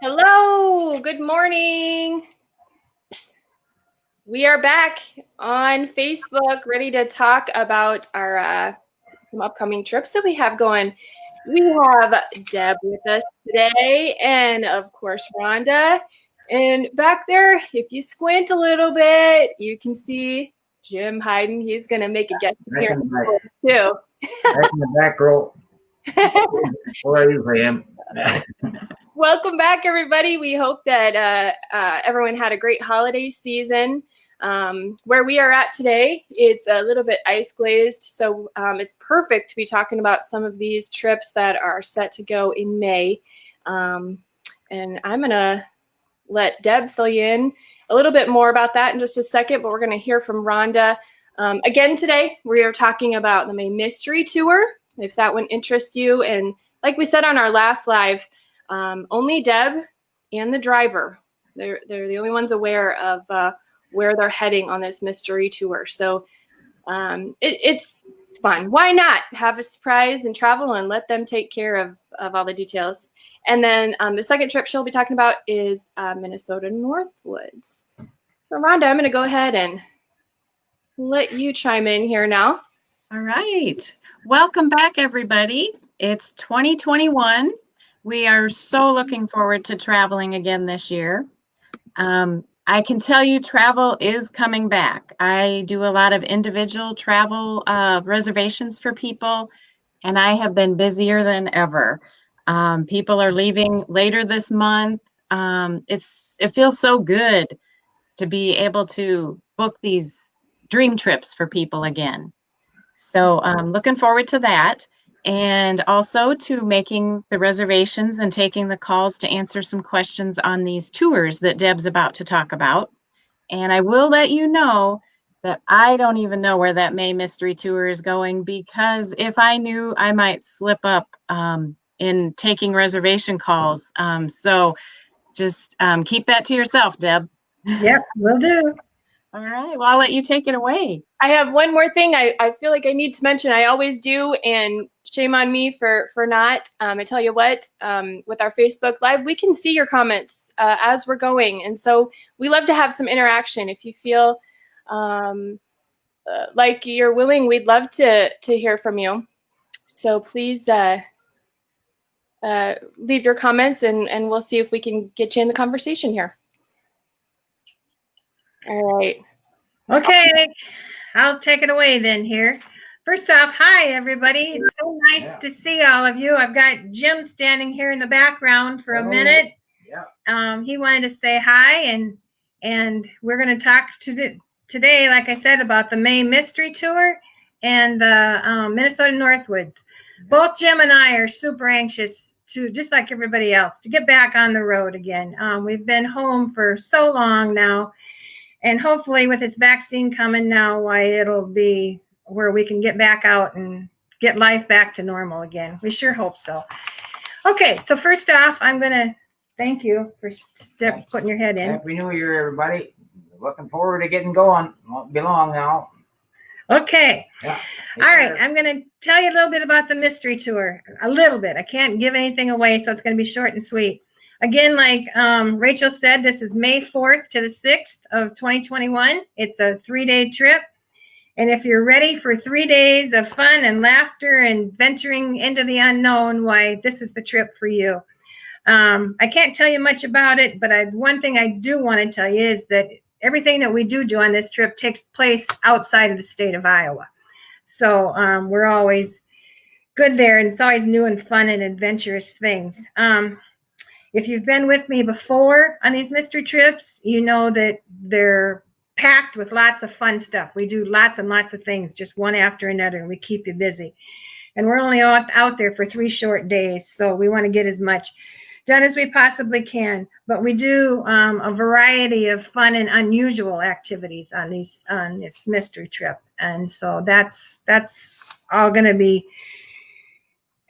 Hello, good morning. We are back on Facebook, ready to talk about our some upcoming trips that we have going. We have Deb with us today, and of course, Rhonda. And back there, if you squint a little bit, you can see Jim hiding. He's going to make a guest appearance too. Right in the back row. Where I usually am. Welcome back, everybody. We hope that everyone had a great holiday season. Where we are at today, it's a little bit ice glazed, so it's perfect to be talking about some of these trips that are set to go in May. And I'm going to let Deb fill you in a little bit more about that in just a second, but we're going to hear from Rhonda. Again today, we are talking about the May Mystery Tour, if that one interests you. And like we said on our last live, only Deb and the driver, they're the only ones aware of where they're heading on this mystery tour. So it's fun. Why not have a surprise and travel and let them take care of all the details? And then the second trip she'll be talking about is Minnesota Northwoods. So Rhonda, I'm going to go ahead and let you chime in here now. All right. Welcome back, everybody. It's 2021. We are so looking forward to traveling again this year. I can tell you travel is coming back. I do a lot of individual travel reservations for people, and I have been busier than ever. People are leaving later this month. It feels so good to be able to book these dream trips for people again. So I'm looking forward to that. And also to making the reservations and taking the calls to answer some questions on these tours that Deb's about to talk about. And I will let you know that I don't even know where that May Mystery Tour is going, because if I knew, I might slip up in taking reservation calls. So just keep that to yourself, Deb. Yep, will do. All right. Well, I'll let you take it away. I have one more thing I feel like I need to mention. I always do, and shame on me for not. I tell you what, with our Facebook Live, we can see your comments as we're going. And so we love to have some interaction. If you feel like you're willing, we'd love to hear from you. So please leave your comments, and we'll see if we can get you in the conversation here. All right. Okay, I'll take it away then here. First off, hi, everybody. It's so nice to see all of you. I've got Jim standing here in the background for a minute. Yeah. He wanted to say hi, and we're going to talk today, like I said, about the May Mystery Tour and the Minnesota Northwoods. Both Jim and I are super anxious to, just like everybody else, to get back on the road again. We've been home for so long now. And hopefully with this vaccine coming now, why it'll be where we can get back out and get life back to normal again. We sure hope so. Okay, so first off, I'm going to thank you for putting your head in. Happy New Year, everybody. Looking forward to getting going. Won't be long now. Okay. Yeah. All right, I'm going to tell you a little bit about the mystery tour. A little bit. I can't give anything away, so it's going to be short and sweet. Again, like Rachel said, this is May 4th to the 6th of 2021. It's a 3-day trip. And if you're ready for 3 days of fun and laughter and venturing into the unknown, why, this is the trip for you. I can't tell you much about it, but one thing I do want to tell you is that everything that we do on this trip takes place outside of the state of Iowa. So we're always good there, and it's always new and fun and adventurous things. If you've been with me before on these mystery trips, you know that they're packed with lots of fun stuff. We do lots and lots of things, just one after another, and we keep you busy. And we're only out there for 3 short days, so we want to get as much done as we possibly can. But we do a variety of fun and unusual activities on this mystery trip, and so that's all going to be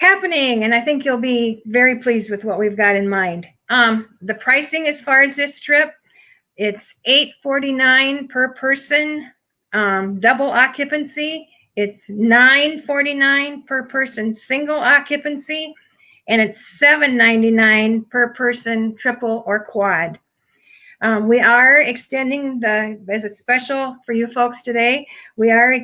happening, and I think you'll be very pleased with what we've got in mind. The pricing as far as this trip, it's $849 per person, double occupancy. It's $949 per person, single occupancy, and it's $7.99 per person, triple or quad. We are extending as a special for you folks today, we are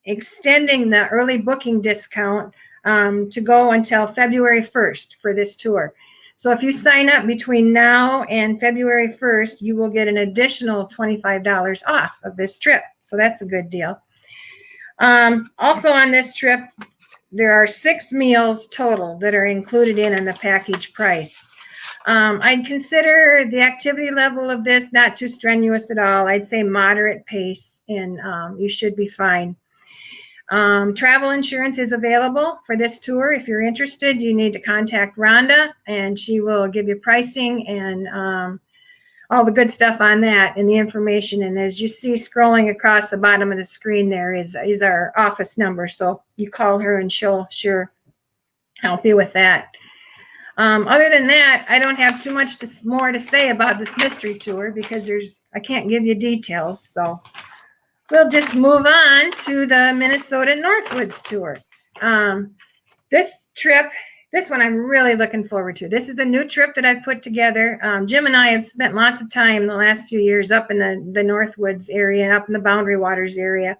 extending the early booking discount to go until February 1st for this tour. So if you sign up between now and February 1st, you will get an additional $25 off of this trip. So that's a good deal. Also on this trip, there are 6 meals total that are included in the package price. I'd consider the activity level of this not too strenuous at all. I'd say moderate pace, and you should be fine. Travel insurance is available for this tour. If you're interested, you need to contact Rhonda, and she will give you pricing and all the good stuff on that and the information. And as you see scrolling across the bottom of the screen, there is our office number. So you call her and she'll sure help you with that. Other than that, I don't have too much more to say about this mystery tour because I can't give you details. So we'll just move on to the Minnesota Northwoods tour. This one I'm really looking forward to. This is a new trip that I've put together. Jim and I have spent lots of time the last few years up in the Northwoods area, up in the Boundary Waters area.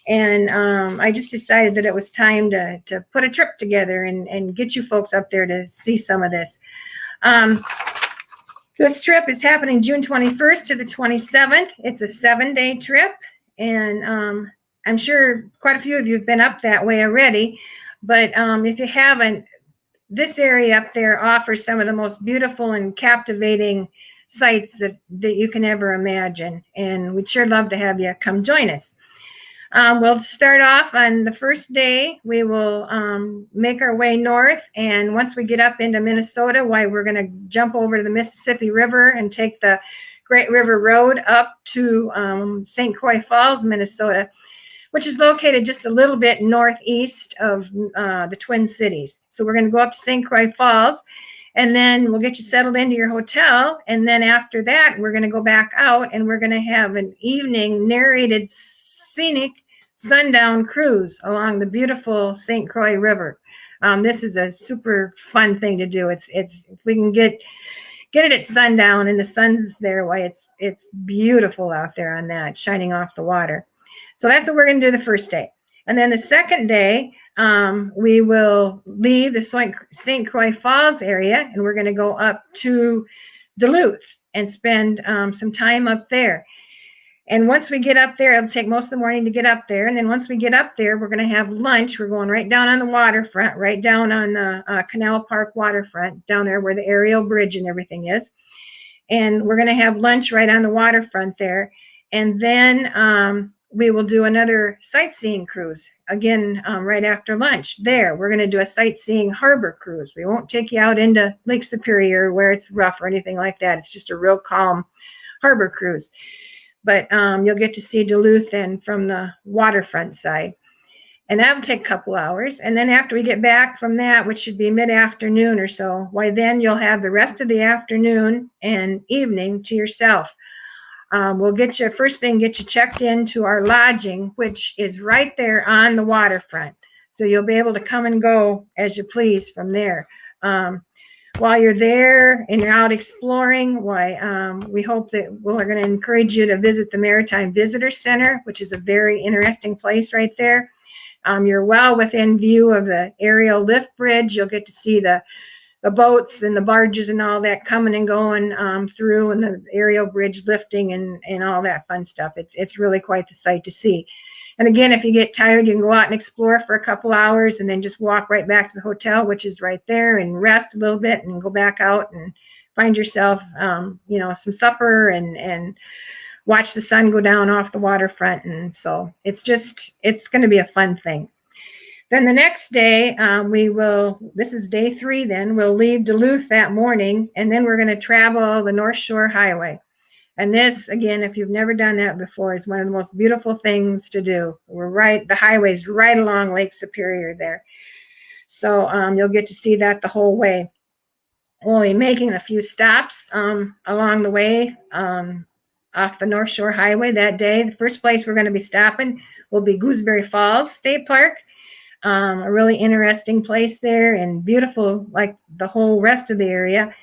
And I just decided that it was time to put a trip together and get you folks up there to see some of this. This trip is happening June 21st to the 27th. It's a 7-day trip. And I'm sure quite a few of you have been up that way already. But if you haven't, this area up there offers some of the most beautiful and captivating sights that you can ever imagine. And we'd sure love to have you come join us. We'll start off on the first day. We will make our way north. And once we get up into Minnesota, we're going to jump over to the Mississippi River and take the Great River Road up to St. Croix Falls, Minnesota, which is located just a little bit northeast of the Twin Cities. So we're going to go up to St. Croix Falls, and then we'll get you settled into your hotel. And then after that, we're going to go back out, and we're going to have an evening narrated scenic Sundown Cruise along the beautiful St. Croix River. This is a super fun thing to do. If we can get it at sundown and the sun's there, it's beautiful out there on that, shining off the water. So that's what we're going to do the first day. And then the second day, we will leave the St. Croix Falls area, and we're going to go up to Duluth and spend some time up there. And once we get up there, it'll take most of the morning to get up there. And then once we get up there, we're going to have lunch. We're going right down on the waterfront, right down on the Canal Park waterfront, down there where the aerial bridge and everything is. And we're going to have lunch right on the waterfront there. And then we will do another sightseeing cruise, again, right after lunch. There, we're going to do a sightseeing harbor cruise. We won't take you out into Lake Superior where it's rough or anything like that. It's just a real calm harbor cruise. But you'll get to see Duluth and from the waterfront side. And that'll take a couple hours. And then after we get back from that, which should be mid-afternoon or so, then you'll have the rest of the afternoon and evening to yourself. We'll get you checked into our lodging, which is right there on the waterfront. So you'll be able to come and go as you please from there. While you're there and you're out exploring, we hope that we're going to encourage you to visit the Maritime Visitor Center, which is a very interesting place right there. You're well within view of the aerial lift bridge. You'll get to see the boats and the barges and all that coming and going through, and the aerial bridge lifting and all that fun stuff. It's really quite the sight to see. And again, if you get tired, you can go out and explore for a couple hours and then just walk right back to the hotel, which is right there, and rest a little bit and go back out and find yourself, some supper and watch the sun go down off the waterfront. And so it's going to be a fun thing. Then the next day, this is day 3 then, we'll leave Duluth that morning, and then we're going to travel the North Shore Highway. And this, again, if you've never done that before, is one of the most beautiful things to do. The highway's right along Lake Superior there. So you'll get to see that the whole way. We'll be making a few stops along the way off the North Shore Highway that day. The first place we're going to be stopping will be Gooseberry Falls State Park. a really interesting place there and beautiful like the whole rest of the area.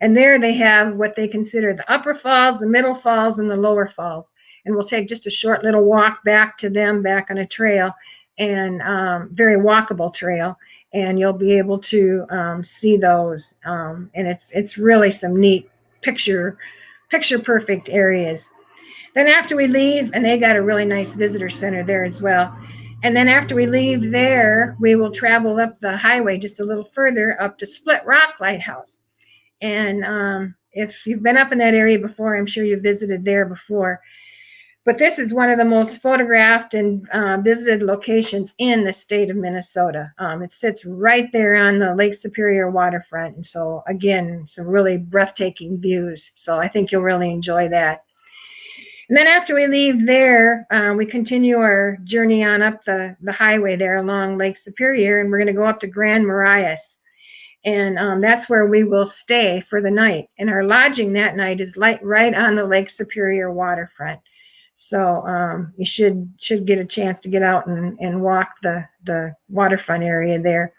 And there they have what they consider the upper falls, the middle falls, and the lower falls. And we'll take just a short little walk back to them, back on a trail, and very walkable trail. And you'll be able to see those. And it's really some neat picture perfect areas. Then after we leave, and they got a really nice visitor center there as well. And then after we leave there, we will travel up the highway just a little further up to Split Rock Lighthouse. And if you've been up in that area before, I'm sure you've visited there before. But this is one of the most photographed and visited locations in the state of Minnesota. It sits right there on the Lake Superior waterfront. And so, again, some really breathtaking views. So I think you'll really enjoy that. And then after we leave there, we continue our journey on up the highway there along Lake Superior, and we're going to go up to Grand Marias. And that's where we will stay for the night. And our lodging that night is right on the Lake Superior waterfront. So you should get a chance to get out and walk the waterfront area there.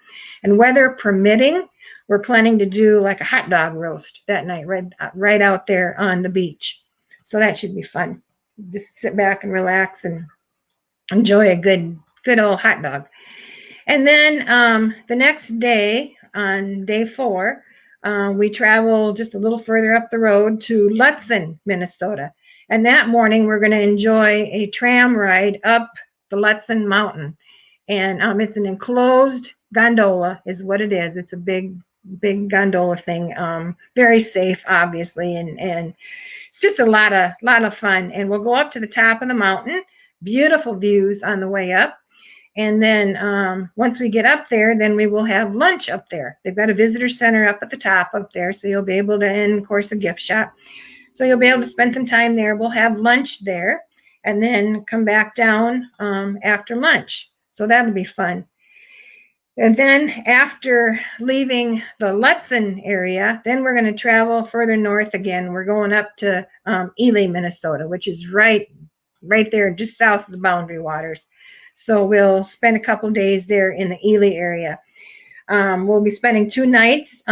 And weather permitting, we're planning to do like a hot dog roast that night, right out there on the beach. So that should be fun. Just sit back and relax and enjoy a good old hot dog. And then the next day, on day 4, we travel just a little further up the road to Lutzen, Minnesota. And that morning, we're going to enjoy a tram ride up the Lutzen Mountain. And it's an enclosed gondola is what it is. It's a big gondola thing. Very safe, obviously. And it's just a lot of fun. And we'll go up to the top of the mountain. Beautiful views on the way up. And then once we get up there, then we will have lunch up there. They've got a visitor center up at the top up there. So you'll be able to, and of course, a gift shop. So you'll be able to spend some time there. We'll have lunch there and then come back down after lunch. So that'll be fun. And then after leaving the Lutzen area, then we're going to travel further north again. We're going up to Ely, Minnesota, which is right there just south of the Boundary Waters. So we'll spend a couple days there in the Ely area. We'll be spending 2 nights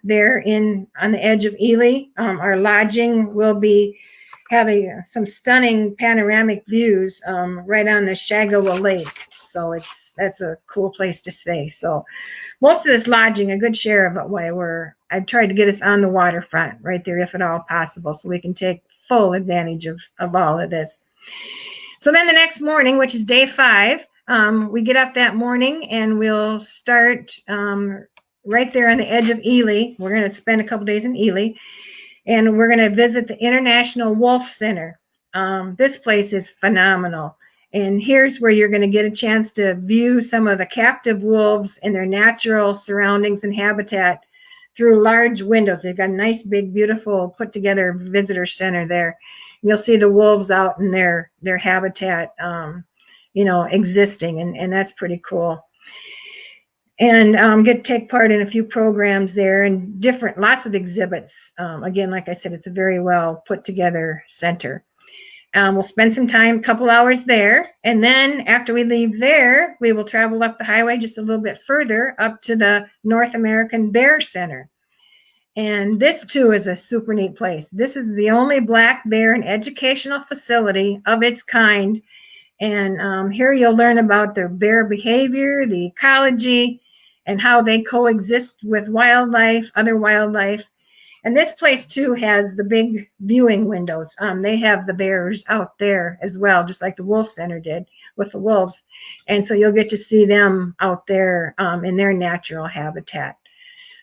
there on the edge of Ely. Our lodging will be having some stunning panoramic views right on the Shagawa Lake. So that's a cool place to stay. So most of this lodging, a good share of it, I've tried to get us on the waterfront right there if at all possible, so we can take full advantage of all of this. So then the next morning, which is day 5, we get up that morning and we'll start right there on the edge of Ely. We're going to spend a couple days in Ely, and we're going to visit the International Wolf Center. This place is phenomenal. And here's where you're going to get a chance to view some of the captive wolves in their natural surroundings and habitat through large windows. They've got a nice, big, beautiful, put together visitor center there. You'll see the wolves out in their habitat, existing, and that's pretty cool. And get to take part in a few programs there and lots of exhibits. Again, like I said, it's a very well put together center. We'll spend some time, a couple hours there. And then after we leave there, we will travel up the highway just a little bit further up to the North American Bear Center. And this, too, is a super neat place. This is the only black bear and educational facility of its kind. And here you'll learn about their bear behavior, the ecology, and how they coexist with wildlife, other wildlife. And this place, too, has the big viewing windows. They have the bears out there as well, just like the Wolf Center did with the wolves. And so you'll get to see them out there in their natural habitat.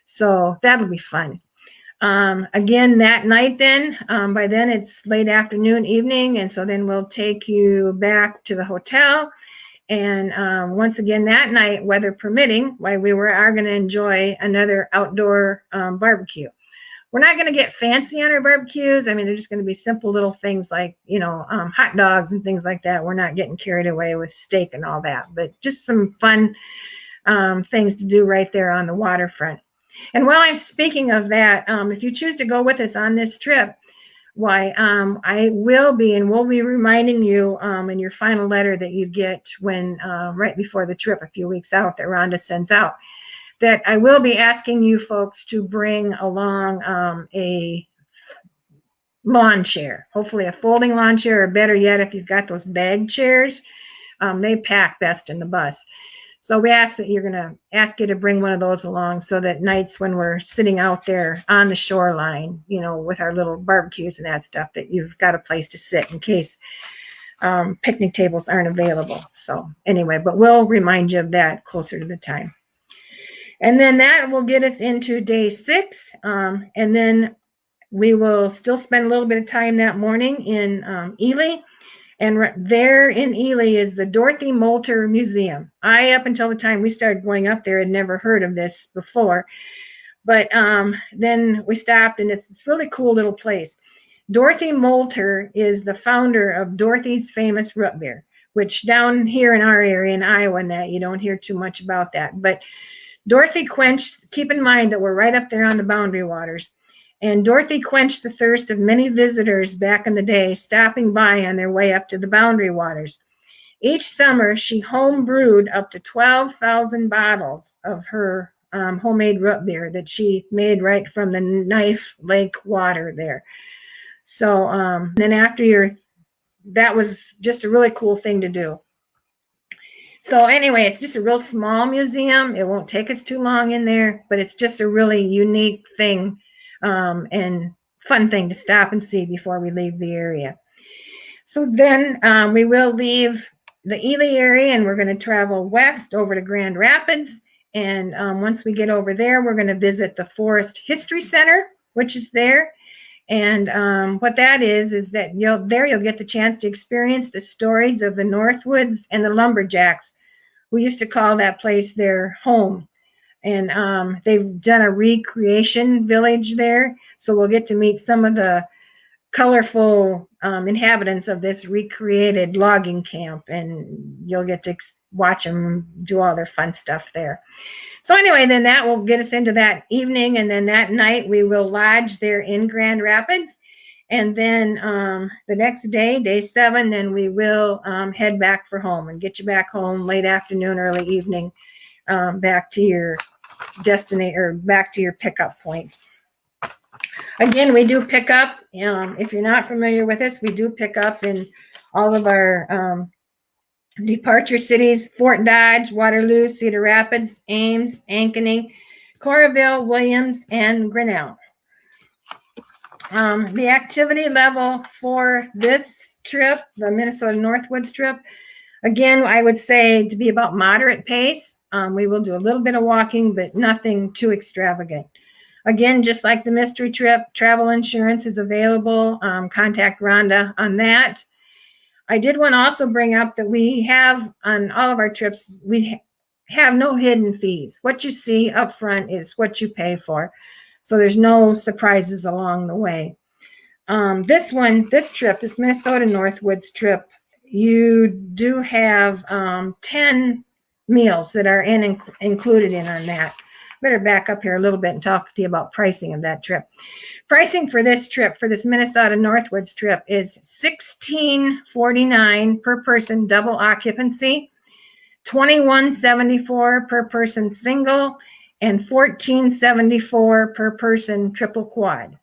So that'll be fun. Again, that night then, by then it's late afternoon, evening, and so then we'll take you back to the hotel. And once again, that night, weather permitting, we are going to enjoy another outdoor barbecue. We're not going to get fancy on our barbecues. I mean, they're just going to be simple little things like, hot dogs and things like that. We're not getting carried away with steak and all that, but just some fun things to do right there on the waterfront. And while I'm speaking of that, if you choose to go with us on this trip, why I will be, and we'll be reminding you in your final letter that you get when right before the trip, a few weeks out, that Rhonda sends out, that I will be asking you folks to bring along a lawn chair, hopefully a folding lawn chair, or better yet, if you've got those bag chairs, they pack best in the bus. So we ask that you're going to ask you to bring one of those along, so that nights when we're sitting out there on the shoreline, you know, with our little barbecues and that stuff, that you've got a place to sit in case picnic tables aren't available. So anyway, but we'll remind you of that closer to the time. And then that will get us into day 6. And then we will still spend a little bit of time that morning in Ely. And there in Ely is the Dorothy Moulter Museum. Up until the time we started going up there, had never heard of this before. But then we stopped, and it's this really cool little place. Dorothy Moulter is the founder of Dorothy's famous root beer, which down here in our area in Iowa, and that you don't hear too much about that. But Dorothy quenched, keep in mind that we're right up there on the Boundary Waters. And Dorothy quenched the thirst of many visitors back in the day, stopping by on their way up to the Boundary Waters. Each summer, she home brewed up to 12,000 bottles of her homemade root beer that she made right from the Knife Lake water there. So then after that was just a really cool thing to do. So anyway, it's just a real small museum. It won't take us too long in there, but it's just a really unique thing. And fun thing to stop and see before we leave the area. So then we will leave the Ely area, and we're going to travel west over to Grand Rapids. And once we get over there, we're going to visit the Forest History Center, which is there. And what that is that you'll get the chance to experience the stories of the Northwoods and the Lumberjacks, who used to call that place their home. And they've done a recreation village there. So we'll get to meet some of the colorful inhabitants of this recreated logging camp. And you'll get to watch them do all their fun stuff there. So anyway, then that will get us into that evening. And then that night we will lodge there in Grand Rapids. And then the next day, day 7, then we will head back for home and get you back home late afternoon, early evening, back to your destination or back to your pickup point. Again, we do pick up. If you're not familiar with us, we do pick up in all of our departure cities: Fort Dodge, Waterloo, Cedar Rapids, Ames, Ankeny, Coralville, Williams, and Grinnell. The activity level for this trip, the Minnesota Northwoods trip, again, I would say to be about moderate pace. We will do a little bit of walking, but nothing too extravagant. Again, just like the mystery trip, travel insurance is available. Contact Rhonda on that. I did want to also bring up that we have on all of our trips, we have no hidden fees. What you see up front is what you pay for. So there's no surprises along the way. This trip, this Minnesota Northwoods trip, you do have 10 meals that are included in on that. Better back up here a little bit and talk to you about pricing of that trip. Pricing for this trip, for this Minnesota Northwoods trip, is $16.49 per person double occupancy, $21.74 per person single, and $14.74 per person triple quad.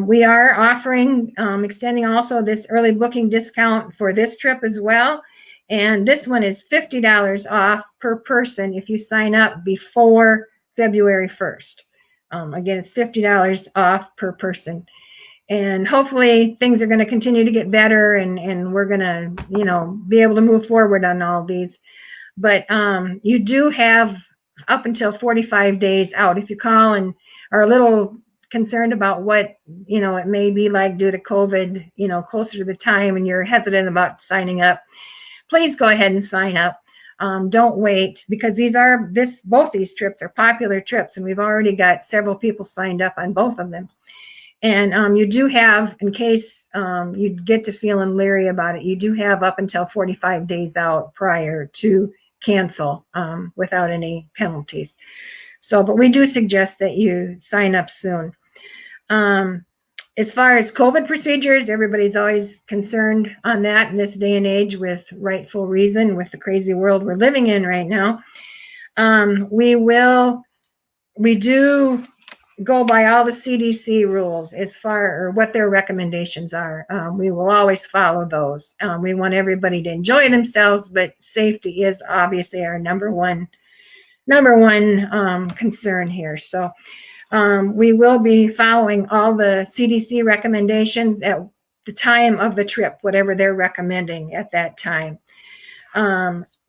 We are offering, extending also this early booking discount for this trip as well. And this one is $50 off per person if you sign up before February 1st. Again, it's $50 off per person. And hopefully things are going to continue to get better, and we're going to, be able to move forward on all these. But you do have up until 45 days out. If you call and are a little concerned about what, it may be like due to COVID, closer to the time, and you're hesitant about signing up, please go ahead and sign up. Don't wait, because both these trips are popular trips, and we've already got several people signed up on both of them. And you do have, in case you get to feeling leery about it, you do have up until 45 days out prior to cancel without any penalties. So, but we do suggest that you sign up soon. As far as COVID procedures, everybody's always concerned on that in this day and age with rightful reason, with the crazy world we're living in right now. We do go by all the CDC rules as far or what their recommendations are. We will always follow those. We want everybody to enjoy themselves, but safety is obviously our number one concern here. So we will be following all the CDC recommendations at the time of the trip, whatever they're recommending at that time.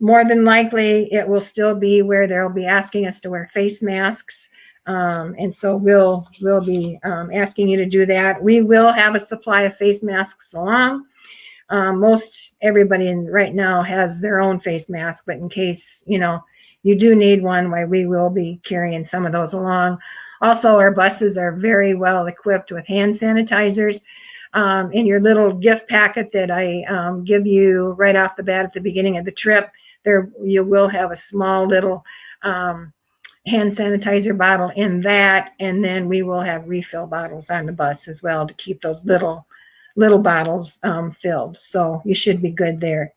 More than likely, it will still be where they'll be asking us to wear face masks. And so we'll be asking you to do that. We will have a supply of face masks along. Most everybody right now has their own face mask, but in case, you do need one, we will be carrying some of those along. Also, our buses are very well equipped with hand sanitizers. In your little gift packet that I give you right off the bat at the beginning of the trip, there you will have a small little hand sanitizer bottle in that, and then we will have refill bottles on the bus as well to keep those little bottles filled. So you should be good there.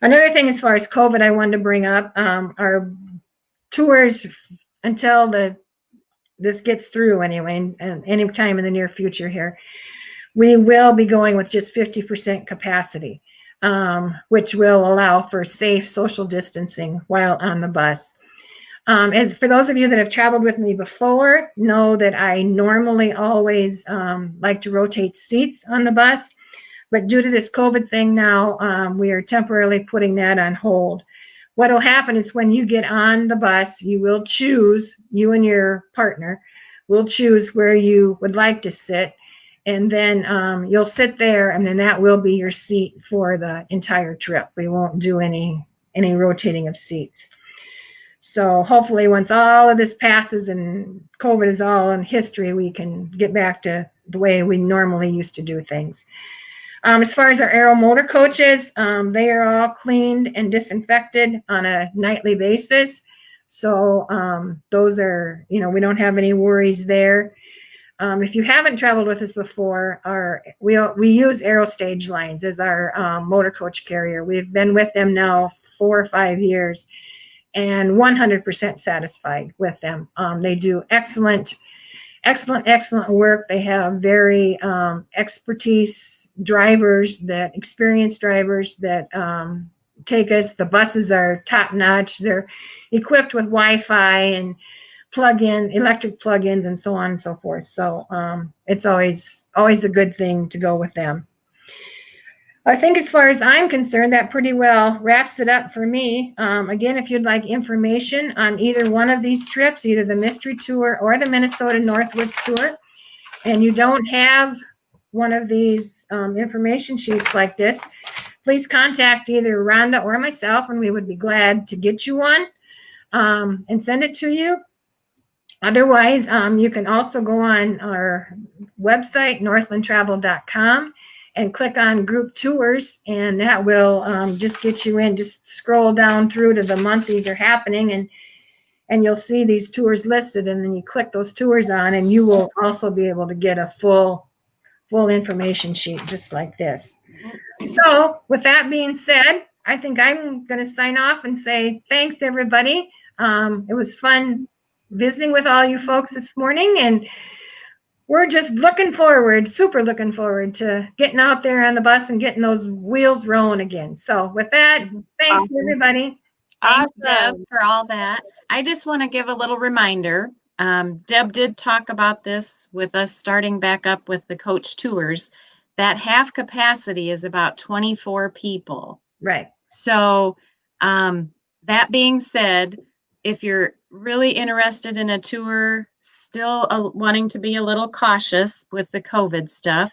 Another thing as far as COVID I wanted to bring up, our tours until this gets through anyway, and any time in the near future here, we will be going with just 50% capacity, which will allow for safe social distancing while on the bus. As for those of you that have traveled with me before, know that I normally always like to rotate seats on the bus, but due to this COVID thing now, we are temporarily putting that on hold. What will happen is when you get on the bus, you and your partner will choose where you would like to sit, and then you'll sit there, and then that will be your seat for the entire trip. We won't do any rotating of seats. So hopefully once all of this passes and COVID is all in history, we can get back to the way we normally used to do things. As far as our Aero motor coaches, they are all cleaned and disinfected on a nightly basis. So those are, we don't have any worries there. If you haven't traveled with us before, we use Aero Stage Lines as our motor coach carrier. We've been with them now 4 or 5 years and 100% satisfied with them. They do excellent work. They have very experienced drivers that take us. The buses are top notch. They're equipped with Wi-Fi and electric plug-ins and so on and so forth. So it's always a good thing to go with them. I think as far as I'm concerned, that pretty well wraps it up for me. Again, if you'd like information on either one of these trips, either the Mystery Tour or the Minnesota Northwoods Tour, and you don't have one of these information sheets like this, please contact either Rhonda or myself, and we would be glad to get you one and send it to you. Otherwise, you can also go on our website, northlandtravel.com, and click on group tours, and that will just get you in. Just scroll down through to the month these are happening, and you'll see these tours listed, and then you click those tours on, and you will also be able to get a full information sheet just like this. So with that being said, I think I'm going to sign off and say thanks, everybody. It was fun visiting with all you folks this morning, and we're just super looking forward to getting out there on the bus and getting those wheels rolling again. So with that, thanks, awesome. Everybody. Thanks, Deb, for all that. I just want to give a little reminder. Deb did talk about this with us starting back up with the coach tours. That half capacity is about 24 people. Right. So that being said, if you're really interested in a tour, still wanting to be a little cautious with the COVID stuff,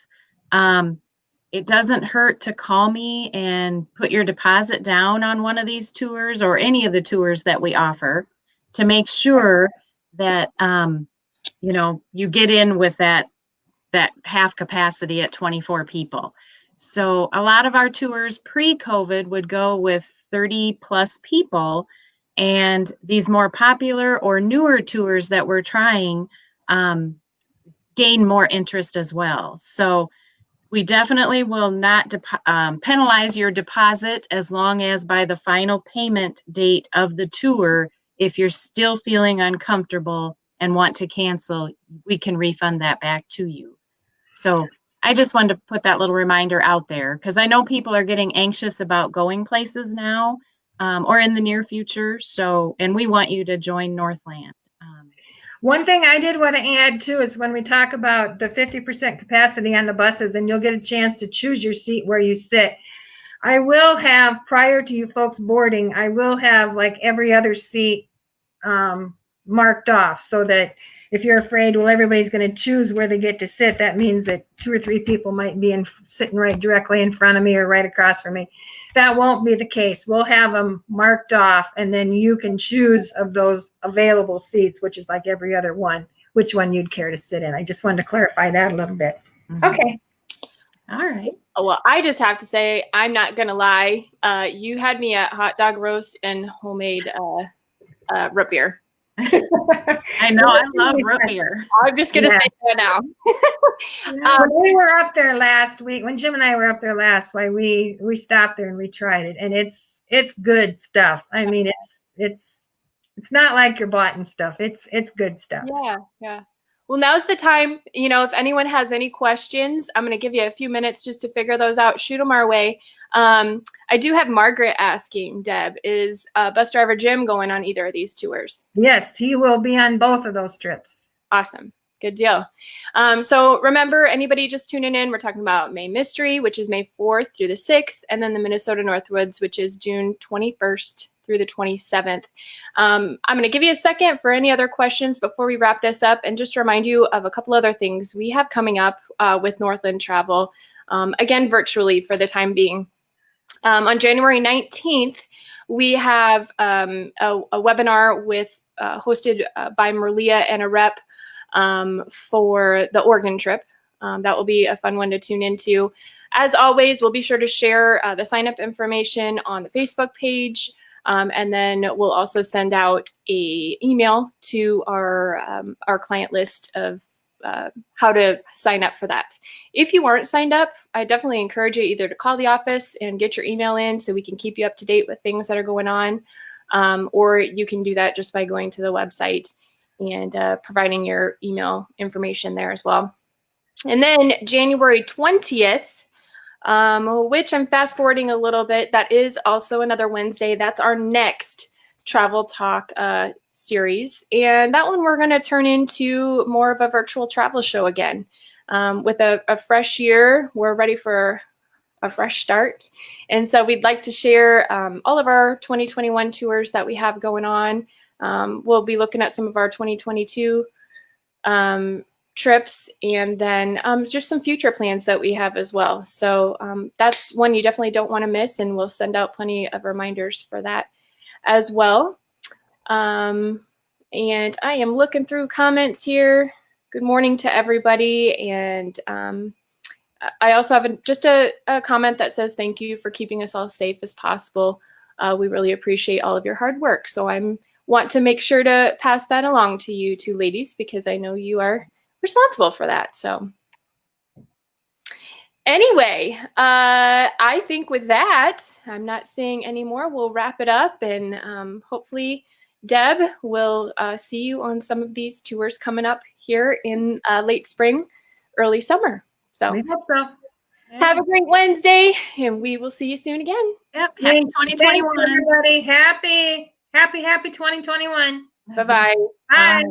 it doesn't hurt to call me and put your deposit down on one of these tours or any of the tours that we offer to make sure that, you get in with that half capacity at 24 people. So a lot of our tours pre-COVID would go with 30 plus people. And these more popular or newer tours that we're trying, gain more interest as well. So we definitely will not penalize your deposit as long as by the final payment date of the tour, if you're still feeling uncomfortable and want to cancel, we can refund that back to you. So I just wanted to put that little reminder out there because I know people are getting anxious about going places now or in the near future. So, and we want you to join Northland. One thing I did want to add too is when we talk about the 50% capacity on the buses, and you'll get a chance to choose your seat where you sit. I will have, prior to you folks boarding, I will have like every other seat marked off so that if you're afraid, well, everybody's going to choose where they get to sit, that means that 2 or 3 people might be sitting right directly in front of me or right across from me. That won't be the case. We'll have them marked off, and then you can choose of those available seats, which is like every other one, which one you'd care to sit in. I just wanted to clarify that a little bit. Mhm. Okay. All right. Well, I just have to say, I'm not going to lie. You had me at hot dog roast and homemade root beer. I know. I love root beer. I'm just going to say that now. When we were up there last week, when Jim and I were up there last, we stopped there and we tried it, and it's good stuff. I mean, it's not like your bought stuff. It's good stuff. Yeah. Well, now's the time. You know, if anyone has any questions, I'm going to give you a few minutes just to figure those out. Shoot them our way. I do have Margaret asking, Deb, is bus driver Jim going on either of these tours? Yes, he will be on both of those trips. Awesome. Good deal. So remember, anybody just tuning in, we're talking about May Mystery, which is May 4th through the 6th, and then the Minnesota Northwoods, which is June 21st through the 27th. I'm going to give you a second for any other questions before we wrap this up, and just remind you of a couple other things we have coming up with Northland Travel, again, virtually for the time being. On January 19th, we have a webinar with hosted by Maria and a rep for the Oregon trip. That will be a fun one to tune into. As always, we'll be sure to share the sign-up information on the Facebook page, and then we'll also send out an email to our client list of how to sign up for that. If you aren't signed up, I definitely encourage you either to call the office and get your email in so we can keep you up to date with things that are going on, or you can do that just by going to the website and providing your email information there as well. And then January 20th, which I'm fast forwarding a little bit, that is also another Wednesday. That's our next Travel Talk series. And that one we're going to turn into more of a virtual travel show again. With a fresh year, we're ready for a fresh start. And so we'd like to share all of our 2021 tours that we have going on. We'll be looking at some of our 2022 trips, and then just some future plans that we have as well. So that's one you definitely don't want to miss, and we'll send out plenty of reminders for that as well. And I am looking through comments here. Good morning to everybody. And I also have just a comment that says thank you for keeping us all safe as possible. We really appreciate all of your hard work. So I want to make sure to pass that along to you two ladies, because I know you are responsible for that. So anyway, I think with that, I'm not saying any more. We'll wrap it up, and hopefully Deb will see you on some of these tours coming up here in late spring, early summer. So We hope so. have a great Wednesday, and we will see you soon again. Yep. Happy Thanks, 2021. everybody. Happy 2021. Bye-bye. Bye.